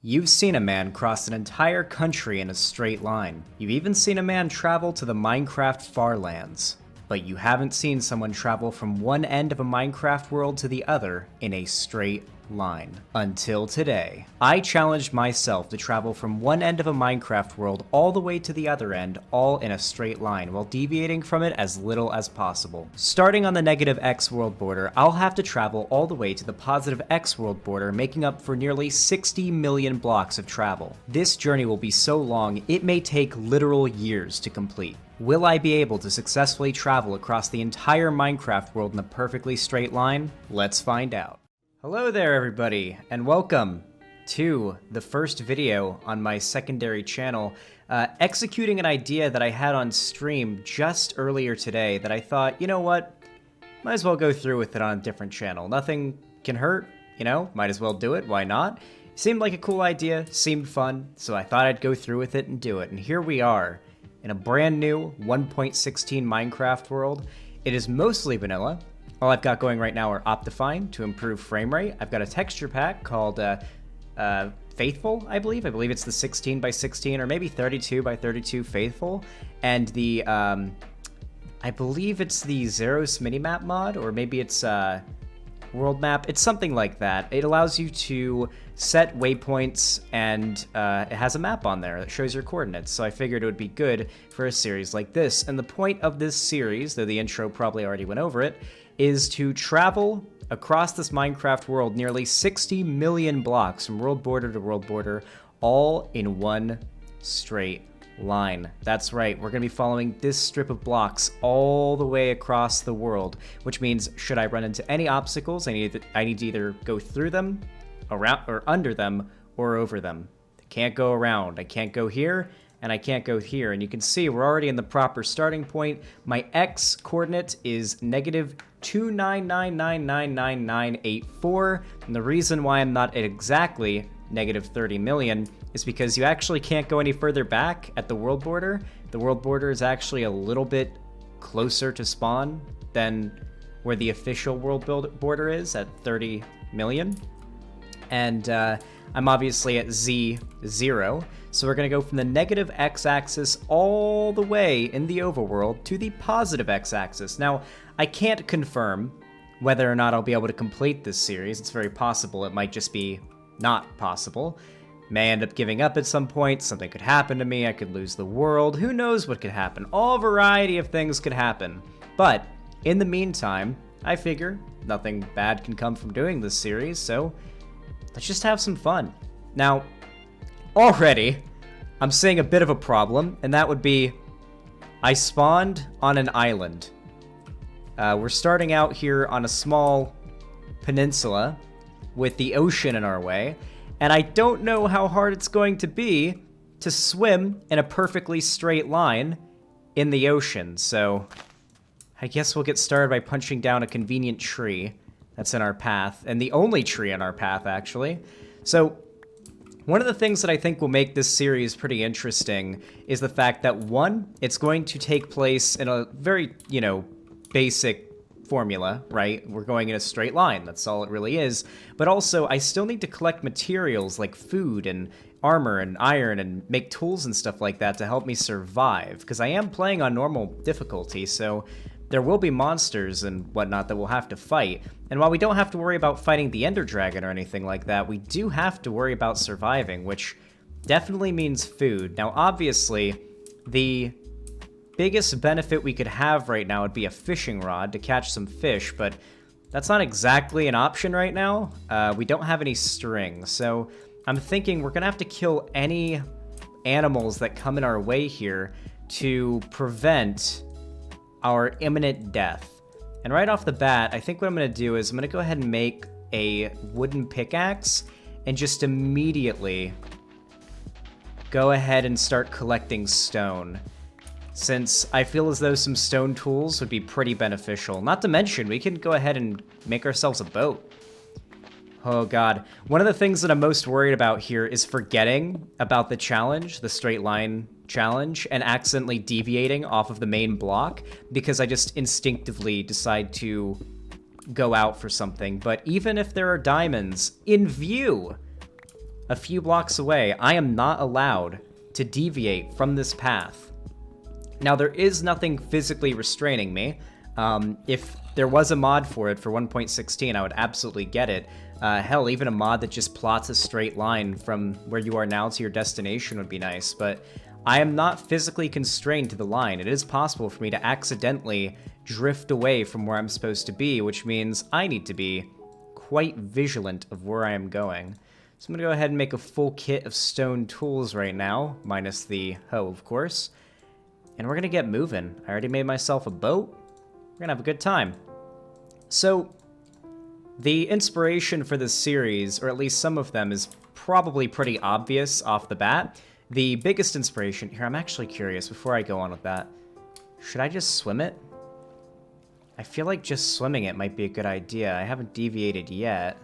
You've seen a man cross an entire country in a straight line. You've even seen a man travel to the Minecraft Farlands. But you haven't seen someone travel from one end of a Minecraft world to the other in a straight line. Until today. I challenged myself to travel from one end of a Minecraft world all the way to the other end, all in a straight line, while deviating from it as little as possible. Starting on the negative X world border, I'll have to travel all the way to the positive X world border, making up for nearly 60 million blocks of travel. This journey will be so long, it may take literal years to complete. Will I be able to successfully travel across the entire Minecraft world in a perfectly straight line? Let's find out. Hello there everybody, and welcome to the first video on my secondary channel, executing an idea that I had on stream just earlier today that I thought, you know what, might as well go through with it on a different channel. Nothing can hurt, you know, might as well do it, why not? Seemed like a cool idea, seemed fun, so I thought I'd go through with it and do it, and here we are. In a brand new 1.16 Minecraft world. It is mostly vanilla. All I've got going right now are Optifine to improve frame rate. I've got a texture pack called Faithful, I believe. I believe it's the 16 by 16 or maybe 32 by 32 Faithful. And the, I believe it's the Zeros minimap mod, or maybe it's world map. It's something like that. It allows you to set waypoints, and it has a map on there that shows your coordinates, so I figured it would be good for a series like this. And the point of this series, though the intro probably already went over it, is to travel across this Minecraft world nearly 60 million blocks from world border to world border, all in one straight line. That's right, we're going to be following this strip of blocks all the way across the world, which means should I run into any obstacles, I need to either go through them, around or under them, or over them. I can't go around. I can't go here, and I can't go here. And you can see we're already in the proper starting point. My X coordinate is negative 299999984, and the reason why I'm not at exactly negative 30 million is because you actually can't go any further back at the world border. The world border is actually a little bit closer to spawn than where the official world border is at 30 million. And I'm obviously at Z0, so we're going to go from the negative x-axis all the way in the overworld to the positive x-axis. Now, I can't confirm whether or not I'll be able to complete this series. It's very possible. It might just be not possible. May end up giving up at some point. Something could happen to me. I could lose the world. Who knows what could happen? All variety of things could happen. But in the meantime, I figure nothing bad can come from doing this series, so let's just have some fun. Now, already, I'm seeing a bit of a problem, and that would be I spawned on an island. We're starting out here on a small peninsula with the ocean in our way, and I don't know how hard it's going to be to swim in a perfectly straight line in the ocean, so I guess we'll get started by punching down a convenient tree that's in our path, and the only tree in our path, actually. So, one of the things that I think will make this series pretty interesting is the fact that, one, it's going to take place in a very, you know, basic formula, right? We're going in a straight line, that's all it really is. But also, I still need to collect materials like food and armor and iron and make tools and stuff like that to help me survive, because I am playing on normal difficulty, so there will be monsters and whatnot that we'll have to fight. And while we don't have to worry about fighting the Ender Dragon or anything like that, we do have to worry about surviving, which definitely means food. Now, obviously, the biggest benefit we could have right now would be a fishing rod to catch some fish, but that's not exactly an option right now. We don't have any string, so I'm thinking we're gonna have to kill any animals that come in our way here to prevent our imminent death. And right off the bat, I think what I'm going to do is I'm going to go ahead and make a wooden pickaxe and just immediately go ahead and start collecting stone, since I feel as though some stone tools would be pretty beneficial. Not to mention, we can go ahead and make ourselves a boat. Oh god. One of the things that I'm most worried about here is forgetting about the challenge, the straight line challenge, and accidentally deviating off of the main block, because I just instinctively decide to go out for something. But even if there are diamonds in view, a few blocks away. I am not allowed to deviate from this path. Now, there is nothing physically restraining me. If there was a mod for it for 1.16, I would absolutely get it. Hell, even a mod that just plots a straight line from where you are now to your destination would be nice, but I am not physically constrained to the line. It is possible for me to accidentally drift away from where I'm supposed to be, which means I need to be quite vigilant of where I am going. So I'm gonna go ahead and make a full kit of stone tools right now, minus the hoe, of course. And we're gonna get moving. I already made myself a boat. We're gonna have a good time. So, the inspiration for this series, or at least some of them, is probably pretty obvious off the bat. The biggest inspiration... Here, I'm actually curious, before I go on with that. Should I just swim it? I feel like just swimming it might be a good idea. I haven't deviated yet.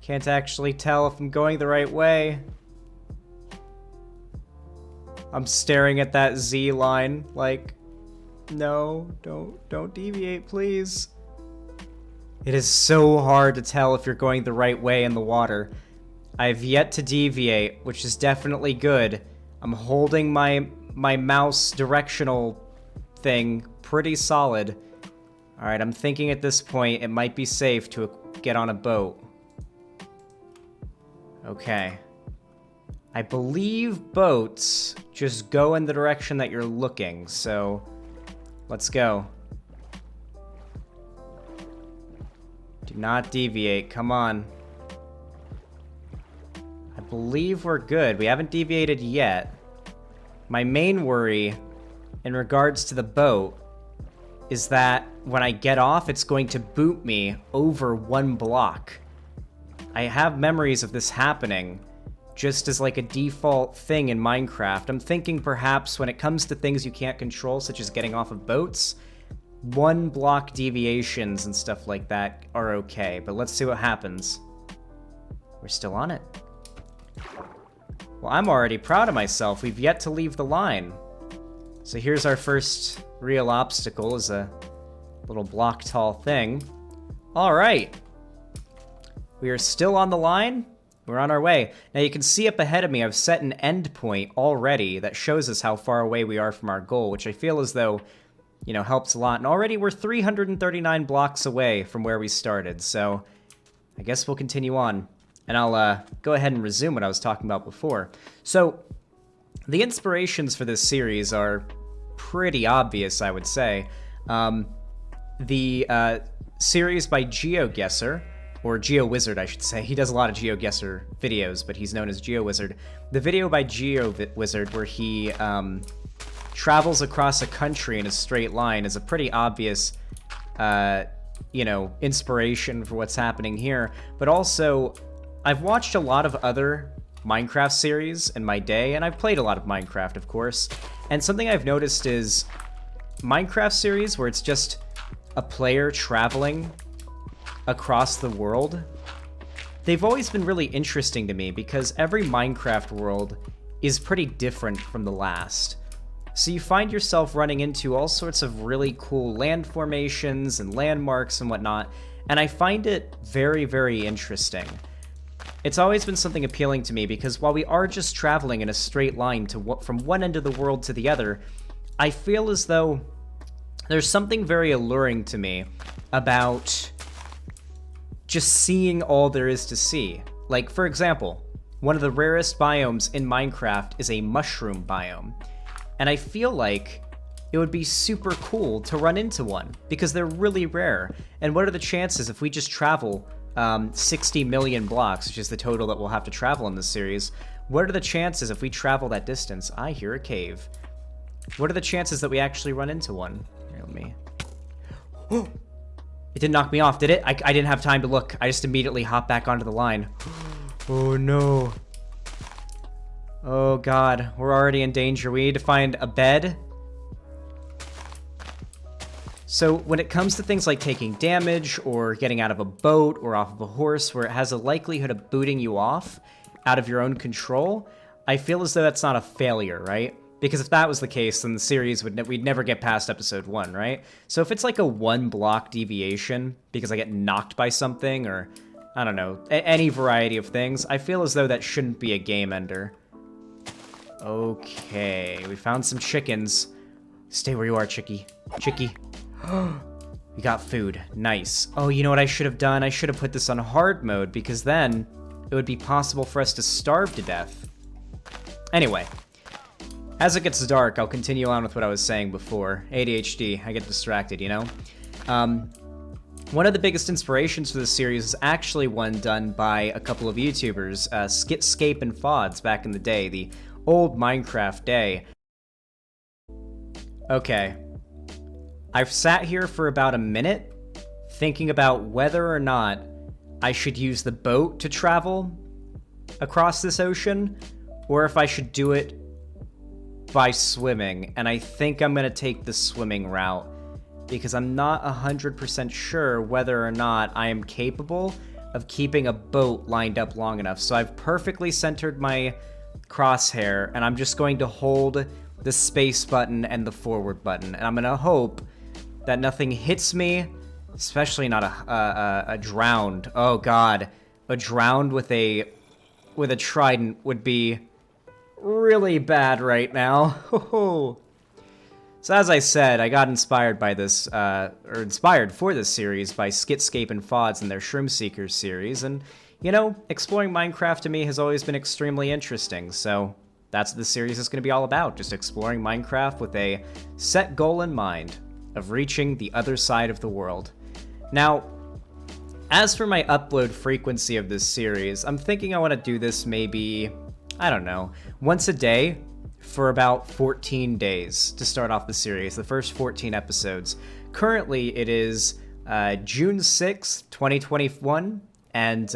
Can't actually tell if I'm going the right way. I'm staring at that Z line, like, no, don't deviate, please. It is so hard to tell if you're going the right way in the water. I've yet to deviate, which is definitely good. I'm holding my mouse directional thing pretty solid. Alright, I'm thinking at this point it might be safe to get on a boat. Okay. I believe boats just go in the direction that you're looking, so let's go. Do not deviate, come on. I believe we're good. We haven't deviated yet. My main worry in regards to the boat is that when I get off, it's going to boot me over one block. I have memories of this happening just as like a default thing in Minecraft. I'm thinking perhaps when it comes to things you can't control, such as getting off of boats, one block deviations and stuff like that are okay, but let's see what happens. We're still on it. Well, I'm already proud of myself. We've yet to leave the line. So here's our first real obstacle, is a little block tall thing. All right. We are still on the line. We're on our way. Now you can see up ahead of me, I've set an end point already that shows us how far away we are from our goal, which I feel as though, you know, helps a lot. And already we're 339 blocks away from where we started, so I guess we'll continue on. And I'll go ahead and resume what I was talking about before. So, the inspirations for this series are pretty obvious, I would say. The series by GeoGuessr, or GeoWizard, I should say. He does a lot of GeoGuessr videos, but he's known as GeoWizard. The video by GeoWizard where he travels across a country in a straight line is a pretty obvious, you know, inspiration for what's happening here. But also, I've watched a lot of other Minecraft series in my day, and I've played a lot of Minecraft, of course. And something I've noticed is Minecraft series where it's just a player traveling across the world, they've always been really interesting to me because every Minecraft world is pretty different from the last. So you find yourself running into all sorts of really cool land formations and landmarks and whatnot, and I find it very, very interesting. It's always been something appealing to me because while we are just traveling in a straight line from one end of the world to the other, I feel as though there's something very alluring to me about just seeing all there is to see. Like, for example, one of the rarest biomes in Minecraft is a mushroom biome. And I feel like it would be super cool to run into one, because they're really rare. And what are the chances if we just travel 60 million blocks, which is the total that we'll have to travel in this series, what are the chances if we travel that distance? I hear a cave. What are the chances that we actually run into one? Here, let me... It didn't knock me off, did it? I didn't have time to look. I just immediately hopped back onto the line. Oh, no. Oh, God. We're already in danger. We need to find a bed. So when it comes to things like taking damage or getting out of a boat or off of a horse where it has a likelihood of booting you off out of your own control, I feel as though that's not a failure, right? Because if that was the case, then the series we'd never get past episode 1, right? So if it's like a 1 block deviation because I get knocked by something or I don't know, any variety of things. I feel as though that shouldn't be a game ender. Okay, we found some chickens. Stay where you are, chickie. Chickie. We got food. Nice. Oh, you know what I should have done? I should have put this on hard mode, because then it would be possible for us to starve to death. Anyway, as it gets dark, I'll continue on with what I was saying before. ADHD, I get distracted, you know? One of the biggest inspirations for this series is actually one done by a couple of YouTubers, Skitscape and Fods back in the day, the old Minecraft day. Okay. I've sat here for about a minute thinking about whether or not I should use the boat to travel across this ocean, or if I should do it by swimming, and I think I'm gonna take the swimming route, because I'm not 100% sure whether or not I am capable of keeping a boat lined up long enough. So I've perfectly centered my crosshair, and I'm just going to hold the space button and the forward button, and I'm gonna hope that nothing hits me, especially not a drowned. Oh god, a drowned with a trident would be really bad right now. So as I said, I got inspired by this, or inspired for this series by Skitscape and Fods and their Shroom Seekers series, and, you know, exploring Minecraft to me has always been extremely interesting, so that's what the series is going to be all about, just exploring Minecraft with a set goal in mind of reaching the other side of the world. Now, as for my upload frequency of this series, I'm thinking I want to do this maybe, I don't know, once a day, for about 14 days to start off the series, the first 14 episodes. Currently, it is June 6th, 2021, and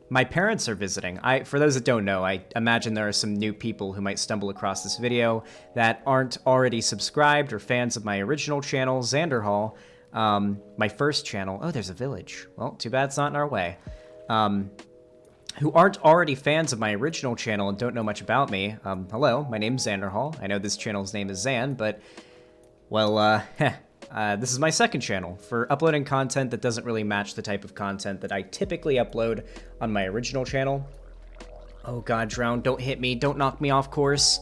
my parents are visiting. For those that don't know, I imagine there are some new people who might stumble across this video that aren't already subscribed or fans of my original channel, Xanderhall, my first channel. Oh, there's a village. Well, too bad it's not in our way. Who aren't already fans of my original channel and don't know much about me. Hello, my name's Xanderhall. I know this channel's name is Zan, but, well, this is my second channel for uploading content that doesn't really match the type of content that I typically upload on my original channel. Oh god, Drowned, don't hit me, don't knock me off course.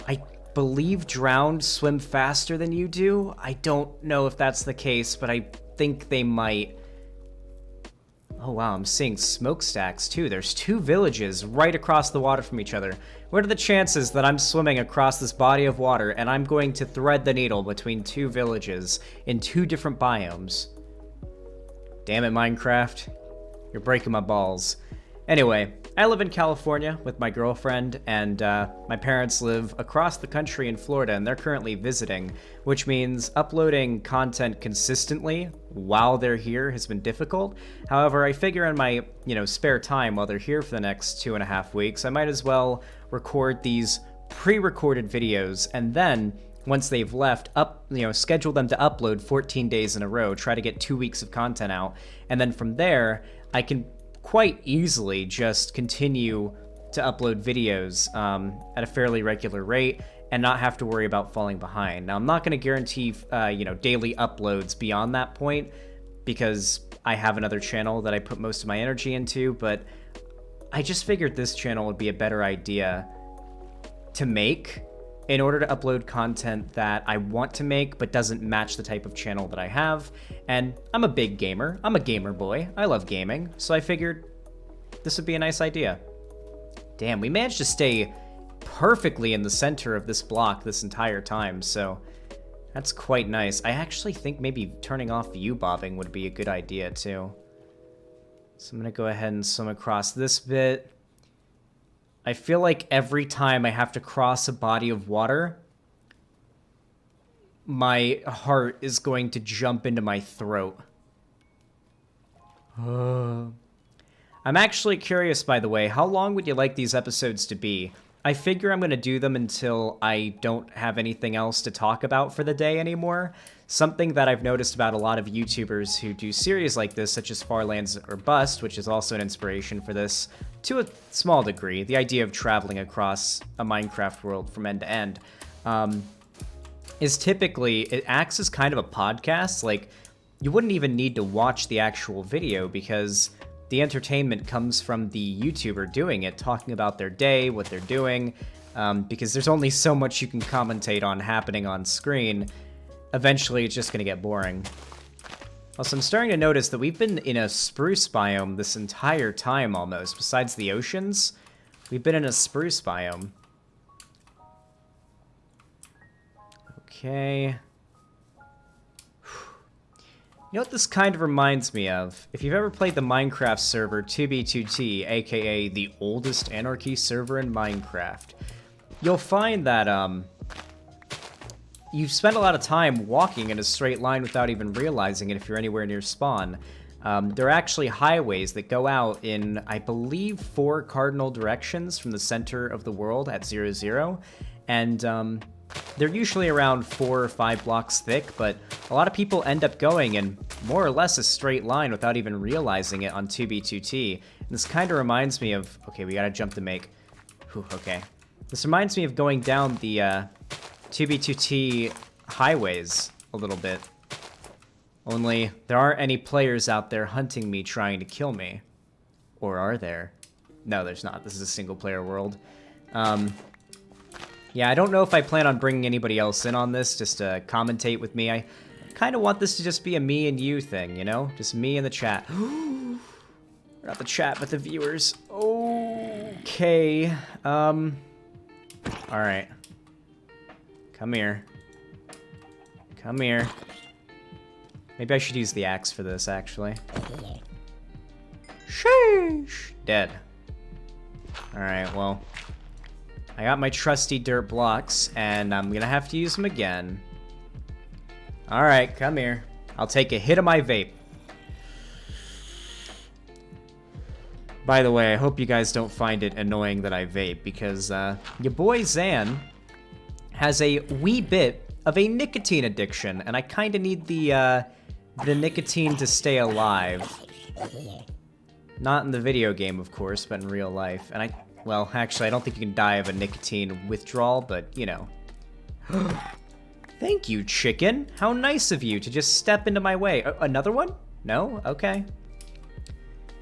I believe Drowned swim faster than you do. I don't know if that's the case, but I think they might. Oh wow, I'm seeing smokestacks too. There's two villages right across the water from each other. What are the chances that I'm swimming across this body of water and I'm going to thread the needle between two villages in two different biomes? Damn it, Minecraft. You're breaking my balls. Anyway, I live in California with my girlfriend, and my parents live across the country in Florida, and they're currently visiting, which means uploading content consistently while they're here has been difficult. However, I figure in my, spare time while they're here for the next 2.5 weeks, I might as well record these pre-recorded videos, and then once they've left, schedule them to upload 14 days in a row, try to get 2 weeks of content out, and then from there, I can quite easily just continue to upload videos at a fairly regular rate and not have to worry about falling behind. Now, I'm not going to guarantee, daily uploads beyond that point because I have another channel that I put most of my energy into, but I just figured this channel would be a better idea to make in order to upload content that I want to make but doesn't match the type of channel that I have. And I'm a big gamer. I'm a gamer boy. I love gaming. So I figured this would be a nice idea. Damn, we managed to stay perfectly in the center of this block this entire time, so that's quite nice. I actually think maybe turning off view bobbing would be a good idea too. So I'm gonna go ahead and swim across this bit. I feel like every time I have to cross a body of water, my heart is going to jump into my throat. I'm actually curious, by the way, how long would you like these episodes to be? I figure I'm going to do them until I don't have anything else to talk about for the day anymore. Something that I've noticed about a lot of YouTubers who do series like this, such as Farlands or Bust, which is also an inspiration for this to a small degree, the idea of traveling across a Minecraft world from end to end, is typically, it acts as kind of a podcast. Like, you wouldn't even need to watch the actual video because the entertainment comes from the YouTuber doing it, talking about their day, what they're doing, because there's only so much you can commentate on happening on screen. Eventually, it's just going to get boring. Also, I'm starting to notice that we've been in a spruce biome this entire time, almost. Besides the oceans, we've been in a spruce biome. Okay. You know what this kind of reminds me of? If you've ever played the Minecraft server 2b2t, aka the oldest anarchy server in Minecraft, you'll find that, you spend a lot of time walking in a straight line without even realizing it if you're anywhere near spawn. There are actually highways that go out in, I believe, 4 cardinal directions from the center of the world at 0, 0. And they're usually around 4 or 5 blocks thick, but a lot of people end up going in more or less a straight line without even realizing it on 2b2t. And this kind of reminds me of... Okay, we gotta jump to make... Whew, okay. This reminds me of going down the 2b2t highways a little bit. Only, there aren't any players out there hunting me trying to kill me. Or are there? No, there's not. This is a single-player world. Yeah, I don't know if I plan on bringing anybody else in on this, just to commentate with me. I kind of want this to just be a me and you thing, you know? Just me and the chat. Not the chat, but the viewers. Okay. Alright. Come here. Come here. Maybe I should use the axe for this, actually. Sheesh! Dead. Alright, well. I got my trusty dirt blocks, and I'm gonna have to use them again. Alright, come here. I'll take a hit of my vape. By the way, I hope you guys don't find it annoying that I vape, because your boy Zan has a wee bit of a nicotine addiction, and I kinda need the nicotine to stay alive. Not in the video game, of course, but in real life. And well, actually, I don't think you can die of a nicotine withdrawal, but, you know. Thank you, chicken. How nice of you to just step into my way. Another one? No? Okay.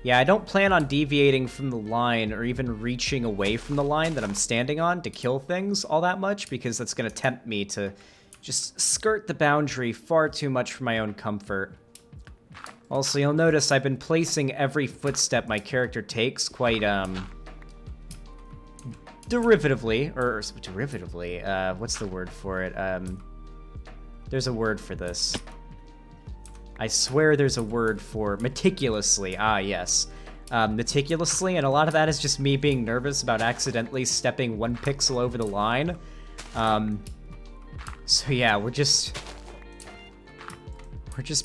Yeah, I don't plan on deviating from the line or even reaching away from the line that I'm standing on to kill things all that much, because that's going to tempt me to just skirt the boundary far too much for my own comfort. Also, you'll notice I've been placing every footstep my character takes quite, derivatively, what's the word for it? There's a word for this. I swear there's a word for meticulously. Ah, yes. Meticulously, and a lot of that is just me being nervous about accidentally stepping 1 pixel over the line. So yeah, we're just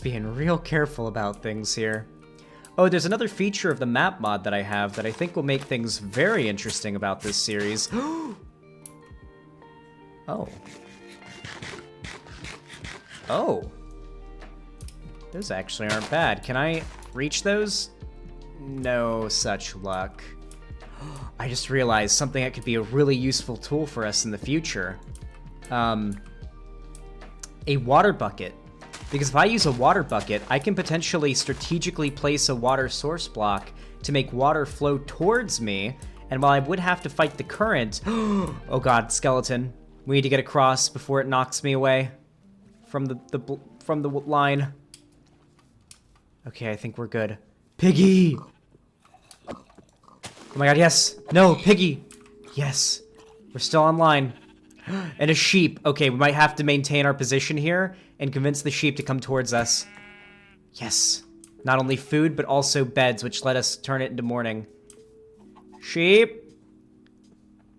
being real careful about things here. Oh, there's another feature of the map mod that I have that I think will make things very interesting about this series. Oh. Oh. Those actually aren't bad. Can I reach those? No such luck. I just realized something that could be a really useful tool for us in the future. A water bucket. Because if I use a water bucket, I can potentially strategically place a water source block to make water flow towards me, and while I would have to fight the current... Oh god, skeleton. We need to get across before it knocks me away from the line. Okay, I think we're good. Piggy! Oh my god, yes! No, Piggy! Yes. We're still online. And a sheep. Okay, we might have to maintain our position here and convince the sheep to come towards us. Yes. Not only food, but also beds, which let us turn it into morning. Sheep!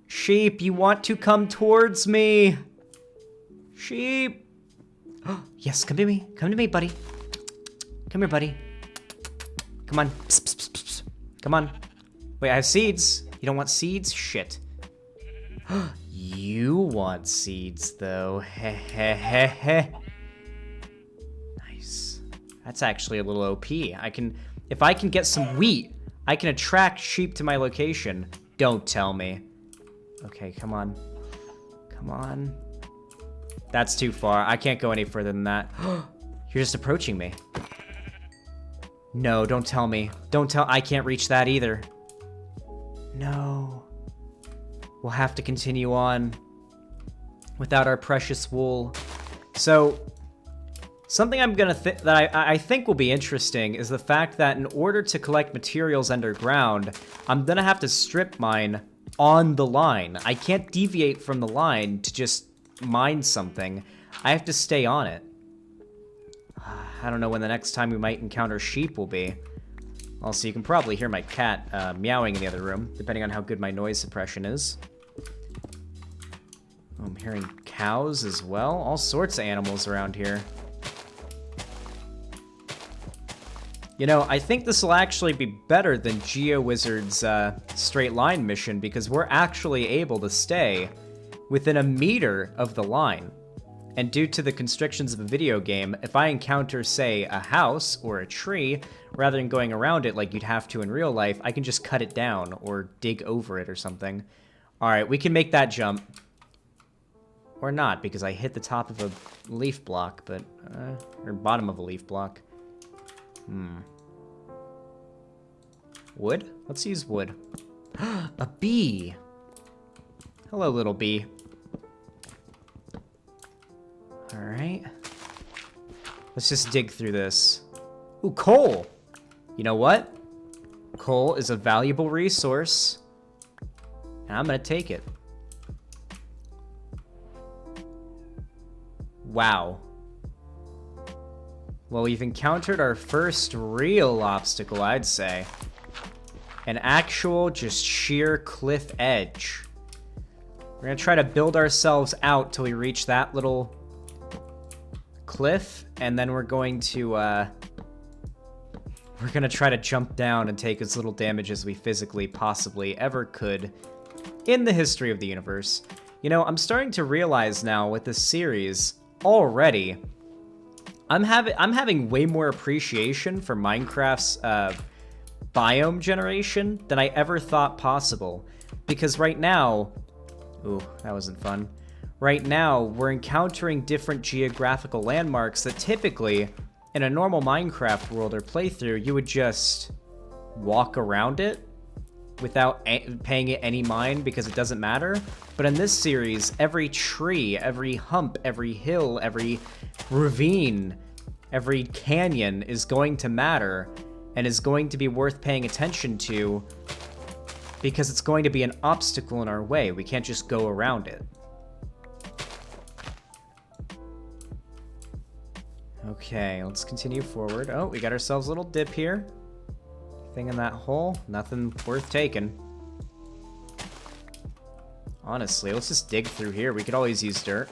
Sheep, you want to come towards me! Sheep! Yes, come to me. Come to me, buddy. Come here, buddy. Come on. Psst, psst, psst, psst. Come on. Wait, I have seeds. You don't want seeds? Shit. You want seeds, though. Heh heh heh heh. Nice. That's actually a little OP. If I can get some wheat, I can attract sheep to my location. Don't tell me. Okay, come on. Come on. That's too far. I can't go any further than that. You're just approaching me. No, don't tell me. Don't tell. I can't reach that either. No. We'll have to continue on without our precious wool. So, something I'm gonna that I think will be interesting is the fact that in order to collect materials underground, I'm gonna have to strip mine on the line. I can't deviate from the line to just mine something. I have to stay on it. I don't know when the next time we might encounter sheep will be. Also, you can probably hear my cat meowing in the other room, depending on how good my noise suppression is. Oh, I'm hearing cows as well. All sorts of animals around here. You know, I think this will actually be better than GeoWizard's straight line mission because we're actually able to stay within a meter of the line. And due to the constrictions of a video game, if I encounter, say, a house or a tree, rather than going around it like you'd have to in real life, I can just cut it down or dig over it or something. Alright, we can make that jump. Or not, because I hit the top of a leaf block, but... or bottom of a leaf block. Wood? Let's use wood. A bee! Hello, little bee. Alright. Let's just dig through this. Ooh, coal! You know what? Coal is a valuable resource. And I'm gonna take it. Wow. Well, we've encountered our first real obstacle, I'd say. An actual, just sheer cliff edge. We're gonna try to build ourselves out till we reach that little cliff, and then we're going to, we're gonna try to jump down and take as little damage as we physically possibly ever could in the history of the universe. You know, I'm starting to realize now with this series already, I'm having way more appreciation for Minecraft's biome generation than I ever thought possible. Because right now, ooh, that wasn't fun. Right now, we're encountering different geographical landmarks that typically, in a normal Minecraft world or playthrough, you would just walk around it without paying it any mind because it doesn't matter. But in this series, every tree, every hump, every hill, every ravine, every canyon is going to matter and is going to be worth paying attention to because it's going to be an obstacle in our way. We can't just go around it. Okay, let's continue forward. Oh, we got ourselves a little dip here. Thing in that hole, nothing worth taking. Honestly, let's just dig through here. We could always use dirt.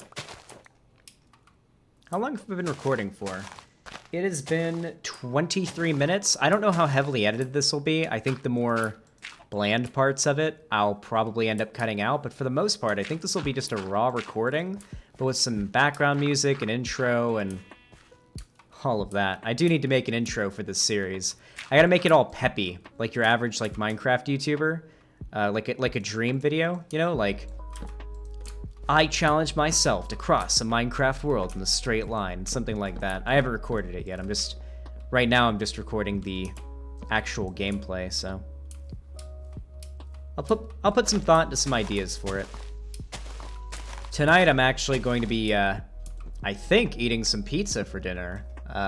How long have we been recording for? It has been 23 minutes. I don't know how heavily edited this will be. I think the more bland parts of it, I'll probably end up cutting out. But for the most part, I think this will be just a raw recording, but with some background music, an intro, and all of that. I do need to make an intro for this series. I gotta make it all peppy, like your average like Minecraft YouTuber, like a dream video, you know, like I challenge myself to cross a Minecraft world in a straight line, something like that. I haven't recorded it yet. Right now I'm just recording the actual gameplay, so I'll put some thought into some ideas for it. Tonight I'm actually going to be, I think, eating some pizza for dinner.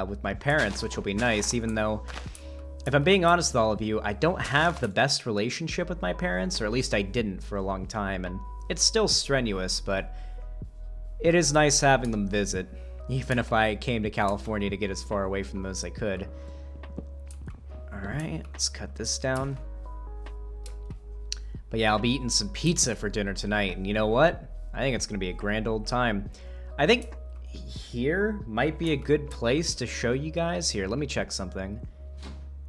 With my parents, which will be nice, even though, if I'm being honest with all of you, I don't have the best relationship with my parents, or at least I didn't for a long time, and it's still strenuous, but it is nice having them visit, even if I came to California to get as far away from them as I could. Alright, let's cut this down. But yeah, I'll be eating some pizza for dinner tonight, and you know what? I think it's going to be a grand old time. I think here might be a good place to show you guys. Here, let me check something.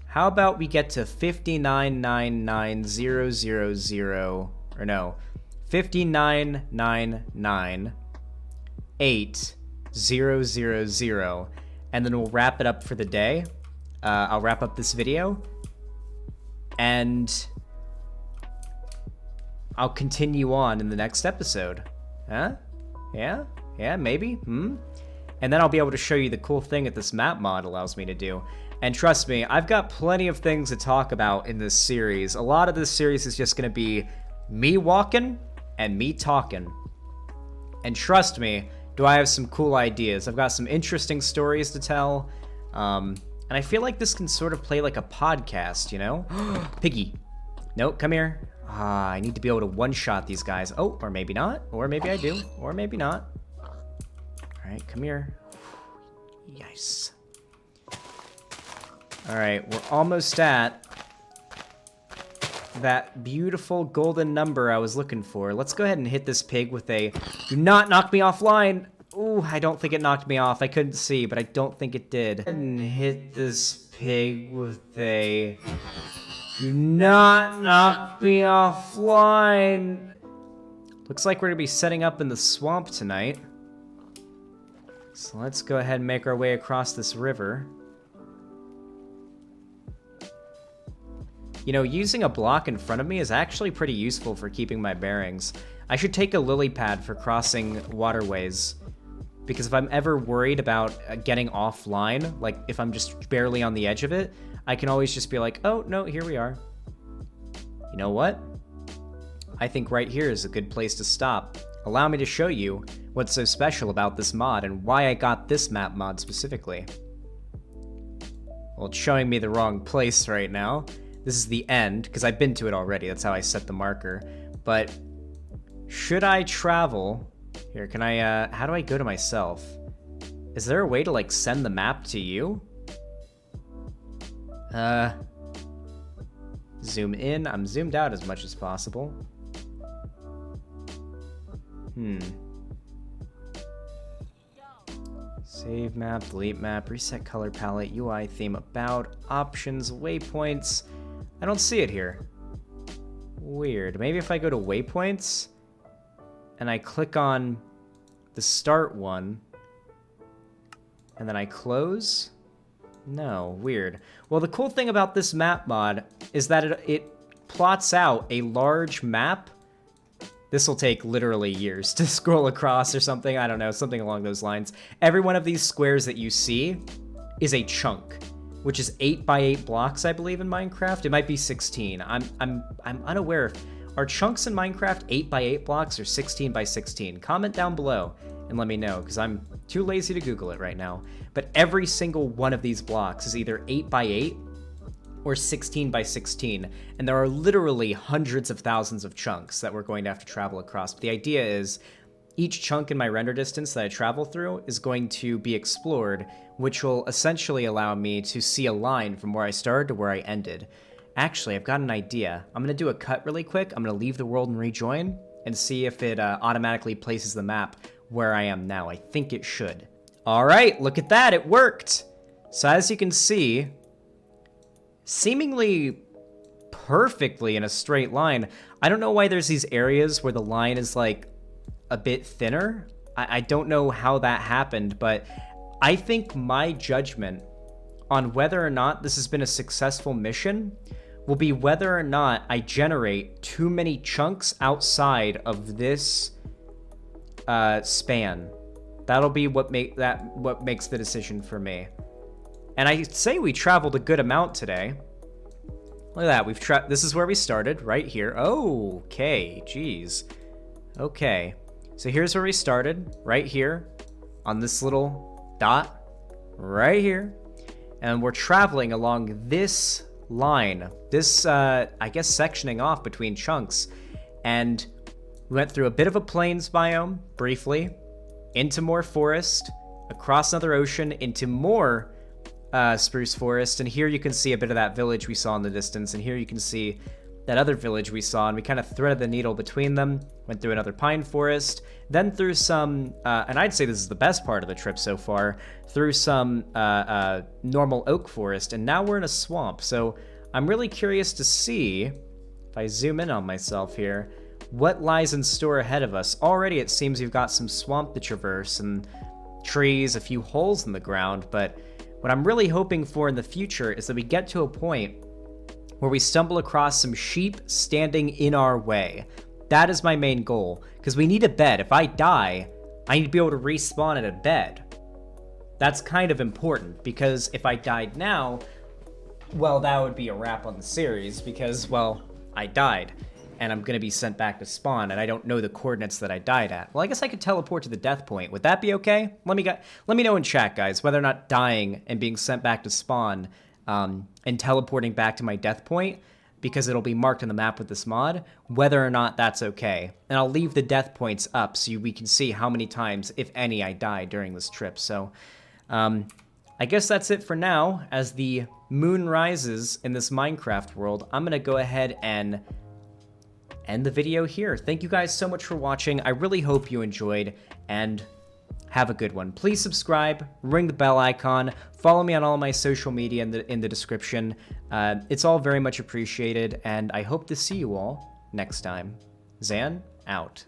How about we get to 59,990,000, or no, 59,998,000, and then we'll wrap it up for the day. I'll wrap up this video, and I'll continue on in the next episode. Huh? Yeah, maybe. And then I'll be able to show you the cool thing that this map mod allows me to do. And trust me, I've got plenty of things to talk about in this series. A lot of this series is just going to be me walking and me talking. And trust me, do I have some cool ideas. I've got some interesting stories to tell. And I feel like this can sort of play like a podcast, you know? Piggy. Nope, come here. I need to be able to one-shot these guys. Oh, or maybe not. Or maybe I do. Or maybe not. All right, come here. Yes. All right, we're almost at that beautiful golden number I was looking for. Let's go ahead and hit this pig with a... Do not knock me offline! Ooh, I don't think it knocked me off. I couldn't see, but I don't think it did. And hit this pig with a... Do not knock me offline! Looks like we're gonna be setting up in the swamp tonight. So let's go ahead and make our way across this river. You know, using a block in front of me is actually pretty useful for keeping my bearings. I should take a lily pad for crossing waterways, because if I'm ever worried about getting offline, like if I'm just barely on the edge of it, I can always just be like, oh, no, here we are. You know what? I think right here is a good place to stop. Allow me to show you what's so special about this mod and why I got this map mod specifically. Well, it's showing me the wrong place right now. This is the end, because I've been to it already. That's how I set the marker. But should I travel... Here, can I, how do I go to myself? Is there a way to, like, send the map to you? Zoom in. I'm zoomed out as much as possible. Save map, delete map, reset color palette, UI theme, about, options, waypoints. I don't see it here. Weird. Maybe if I go to waypoints and I click on the start one and then I close? No, weird. Well, the cool thing about this map mod is that it plots out a large map. This will take literally years to scroll across or something. I don't know, something along those lines. Every one of these squares that you see is a chunk, which is 8x8 blocks, I believe, in Minecraft. It might be 16. I'm unaware. Are chunks in Minecraft 8x8 blocks or 16x16? Comment down below and let me know, because I'm too lazy to Google it right now. But every single one of these blocks is either 8x8 or 16x16, and there are literally hundreds of thousands of chunks that we're going to have to travel across. But the idea is each chunk in my render distance that I travel through is going to be explored, which will essentially allow me to see a line from where I started to where I ended. Actually, I've got an idea. I'm going to do a cut really quick. I'm going to leave the world and rejoin and see if it automatically places the map where I am now. I think it should. All right, look at that. It worked. So as you can see, seemingly perfectly in a straight line. I don't know why there's these areas where the line is like a bit thinner. I don't know how that happened, but I think my judgment on whether or not this has been a successful mission will be whether or not I generate too many chunks outside of this span. That'll be what makes the decision for me. And I say we traveled a good amount today. Look at that. This is where we started, right here. Oh, okay. Jeez. Okay. So here's where we started, right here, on this little dot, right here. And we're traveling along this line, this, I guess, sectioning off between chunks. And we went through a bit of a plains biome, briefly, into more forest, across another ocean, into more spruce forest. And here you can see a bit of that village we saw in the distance. And here you can see that other village we saw, and we kind of threaded the needle between them, went through another pine forest, then through some, and I'd say this is the best part of the trip so far, through some normal oak forest, and now we're in a swamp. So I'm really curious to see, if I zoom in on myself here, what lies in store ahead of us. Already it seems we've got some swamp to traverse, and trees, a few holes in the ground, but what I'm really hoping for in the future is that we get to a point where we stumble across some sheep standing in our way. That is my main goal, because we need a bed. If I die, I need to be able to respawn at a bed. That's kind of important, because if I died now, well, that would be a wrap on the series, because, well, I died, and I'm gonna be sent back to spawn, and I don't know the coordinates that I died at. Well, I guess I could teleport to the death point. Would that be okay? Let me know in chat, guys, whether or not dying and being sent back to spawn and teleporting back to my death point, because it'll be marked on the map with this mod, whether or not that's okay. And I'll leave the death points up so we can see how many times, if any, I died during this trip. So I guess that's it for now. As the moon rises in this Minecraft world, I'm gonna go ahead and end the video here. Thank you guys so much for watching. I really hope you enjoyed, and have a good one. Please subscribe, ring the bell icon, follow me on all my social media in the description. It's all very much appreciated, and I hope to see you all next time. Zan, out.